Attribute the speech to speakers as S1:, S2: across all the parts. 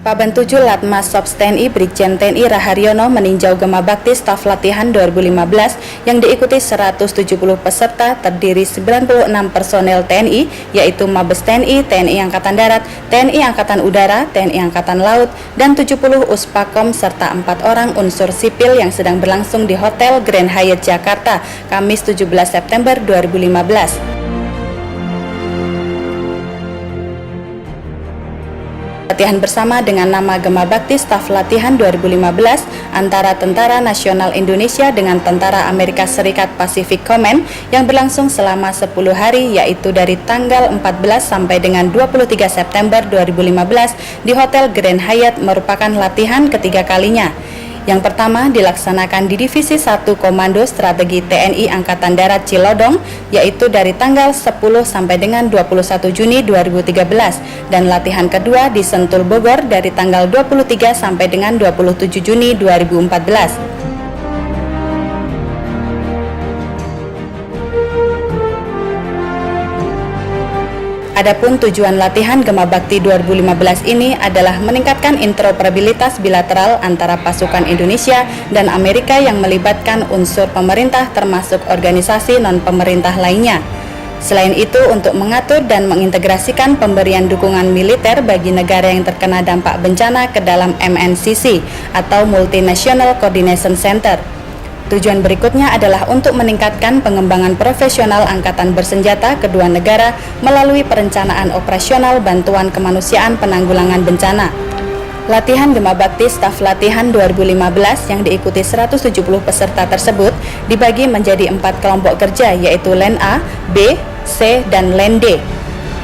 S1: Paban 7 Latmas Sobs TNI Brigjen TNI Raharyono meninjau Gema Bakti Staf Latihan 2015 yang diikuti 170 peserta terdiri 96 personel TNI yaitu Mabes TNI, TNI Angkatan Darat, TNI Angkatan Udara, TNI Angkatan Laut, dan 70 Uspakom serta 4 orang unsur sipil yang sedang berlangsung di Hotel Grand Hyatt Jakarta, Kamis 17 September 2015. Latihan bersama dengan nama Gema Bakti Staf Latihan 2015 antara Tentara Nasional Indonesia dengan Tentara Amerika Serikat Pacific Command yang berlangsung selama 10 hari yaitu dari tanggal 14 sampai dengan 23 September 2015 di Hotel Grand Hyatt merupakan latihan ketiga kalinya. Yang pertama dilaksanakan di Divisi 1 Komando Strategi TNI Angkatan Darat Cilodong yaitu dari tanggal 10 sampai dengan 21 Juni 2013 dan latihan kedua di Sentul Bogor dari tanggal 23 sampai dengan 27 Juni 2014. Adapun tujuan latihan Gema Bakti 2015 ini adalah meningkatkan interoperabilitas bilateral antara pasukan Indonesia dan Amerika yang melibatkan unsur pemerintah termasuk organisasi non-pemerintah lainnya. Selain itu, untuk mengatur dan mengintegrasikan pemberian dukungan militer bagi negara yang terkena dampak bencana ke dalam MNCC atau Multinational Coordination Center. Tujuan berikutnya adalah untuk meningkatkan pengembangan profesional angkatan bersenjata kedua negara melalui perencanaan operasional bantuan kemanusiaan penanggulangan bencana. Latihan Gema Bakti Staf Latihan 2015 yang diikuti 170 peserta tersebut dibagi menjadi 4 kelompok kerja yaitu Len A, B, C, dan Len D.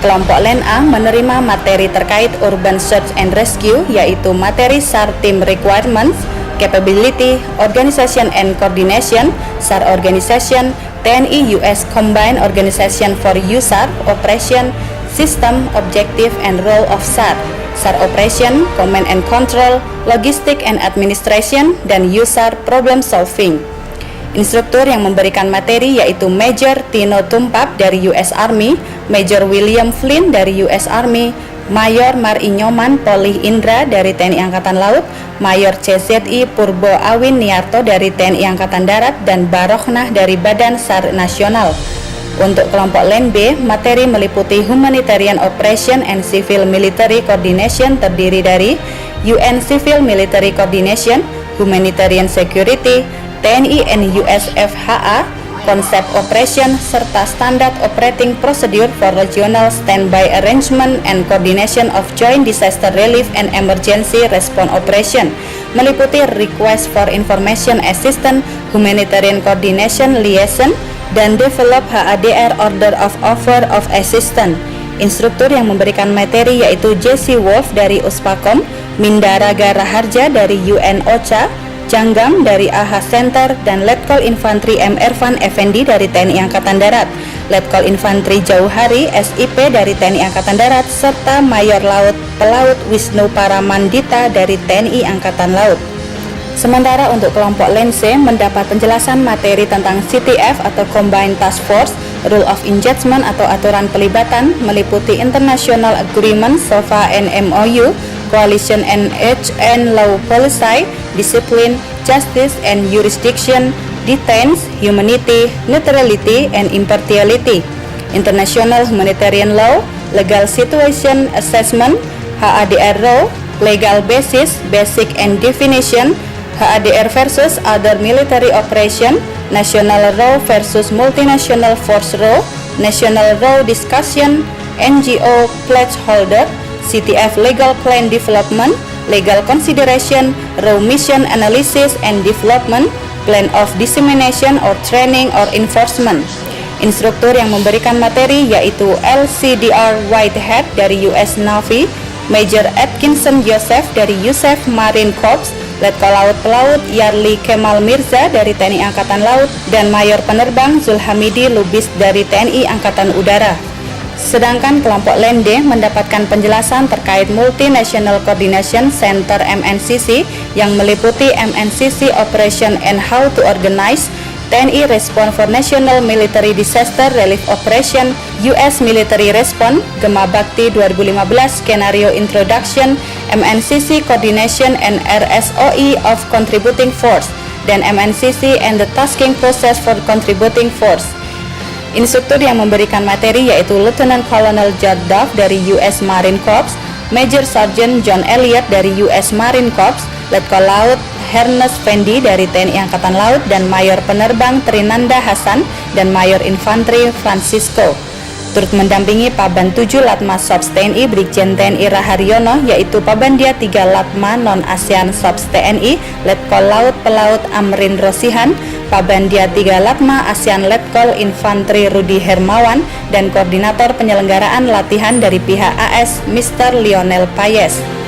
S1: Kelompok Len A menerima materi terkait Urban Search and Rescue yaitu materi SAR Team Requirements, Capability, Organization and Coordination, SAR Organization, TNI US Combined Organization for USAR, Operation, System, Objective, and Role of SAR, SAR Operation, Command and Control, Logistic and Administration, dan USAR Problem Solving. Instruktur yang memberikan materi yaitu Major Tino Tumpap dari US Army, Major William Flynn dari US Army, Mayor Marinyoman Polih Indra dari TNI Angkatan Laut, Mayor CZI Purbo Awin Niarto dari TNI Angkatan Darat, dan Barohnah dari Badan SAR Nasional. Untuk kelompok Len B, materi meliputi Humanitarian Operation and Civil Military Coordination terdiri dari UN Civil Military Coordination, Humanitarian Security, TNI and USFHA, konsep operation, serta standard operating procedure for regional standby arrangement and coordination of joint disaster relief and emergency response operation, meliputi request for information assistance, humanitarian coordination liaison, dan develop HADR order of offer of assistance. Instruktur yang memberikan materi yaitu Jesse Wolf dari Uspakom, Mindaraga Raharja dari UN OCHA, Janggam dari AHA Center, dan Letkol Infantri M. Ervan Effendi dari TNI Angkatan Darat, Letkol Infantri Jauhari SIP dari TNI Angkatan Darat, serta Mayor Laut Pelaut Wisnu Paramandita dari TNI Angkatan Laut. Sementara untuk kelompok Len C mendapat penjelasan materi tentang CTF atau Combined Task Force, Rule of Engagement atau aturan pelibatan, meliputi International Agreement, SOFA and MOU, Coalition and HN Law Policy, Discipline, Justice and Jurisdiction, Defense, Humanity, Neutrality and Impartiality, International Humanitarian Law, Legal Situation Assessment, HADR Law, Legal Basis, Basic and Definition, HADR versus Other Military Operation, National Law versus Multinational Force Law, National Law Discussion, NGO Pledge Holder, CTF Legal Plan Development, Legal Consideration, Raw Mission Analysis and Development, Plan of Dissemination or Training or Enforcement. Instruktur yang memberikan materi yaitu LCDR Whitehead dari US Navy, Major Atkinson Joseph dari USAF Marine Corps, Letkol Laut Pelaut Yarli Kemal Mirza dari TNI Angkatan Laut, dan Mayor Penerbang Zulhamidi Lubis dari TNI Angkatan Udara. Sedangkan kelompok Len D mendapatkan penjelasan terkait Multinational Coordination Center MNCC yang meliputi MNCC Operation and How to Organize, TNI Response for National Military Disaster Relief Operation, US Military Response, Gema Bakti 2015 Scenario Introduction, MNCC Coordination and RSOE of Contributing Force, dan MNCC and the Tasking Process for Contributing Force. Instruktur yang memberikan materi yaitu Lieutenant Colonel Judd Duff dari US Marine Corps, Major Sergeant John Elliott dari US Marine Corps, Letkol Laut Ernest Fendi dari TNI Angkatan Laut, dan Mayor Penerbang Trinanda Hasan dan Mayor Infanteri Francisco. Turut mendampingi Paban 7 Latma Sobs TNI Brigjen TNI Raharyono, yaitu Pabandia 3 Latma Non-ASEAN Sobs TNI Letkol Laut Pelaut Amrin Rosihan, Pabandia 3 Latma ASEAN Letkol Infanteri Rudi Hermawan, dan Koordinator Penyelenggaraan Latihan dari pihak AS Mr. Lionel Payes.